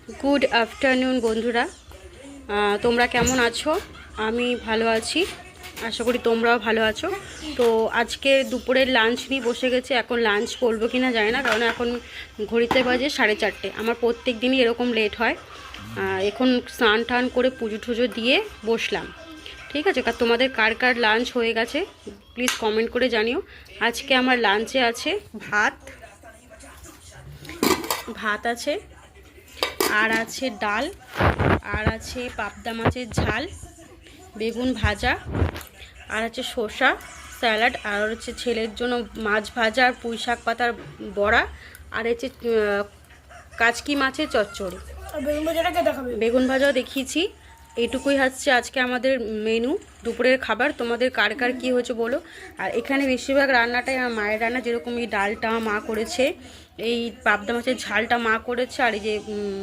Good afternoon বন্ধুরা, তোমরা কেমন আছো? আমি ভালো আছি, আশা করি তোমরাও ভালো আছো। তো আজকে দুপুরের লাঞ্চ নিয়ে বসে গেছে। এখন লাঞ্চ করবো কি না জানি না, কারণ এখন ঘড়িতে বাজে 4:30। আমার প্রত্যেক দিনই এরকম লেট হয়। এখন স্নান টান করে পুজো টুজো দিয়ে বসলাম, ঠিক আছে। তোমাদের কার কার লাঞ্চ হয়ে গেছে প্লিজ কমেন্ট করে জানিও। আজকে আমার লাঞ্চে আছে ভাত আছে, আর আছে ডাল, আর আছে পাবদা মাছের ঝাল, বেগুন ভাজা, আর আছে শসা স্যালাড, আর হচ্ছে ছেলের জন্য মাছ ভাজা আর পুঁই শাক পাতার বড়া, আর হচ্ছে কাচকি মাছের চচ্চড়ি। বেগুন ভাজাও দেখিয়েছি। এইটুকুই হচ্ছে আজকে আমাদের মেনু, দুপুরের খাবার। তোমাদের কার কার কী হয়েছে বলো। আর এখানে বেশিরভাগ রান্নাটাই আমার মায়ের রান্না, যেরকম এই ডালটা মা করেছে, এই পাবদা মাছের ঝালটা মা করেছে, আর এই যে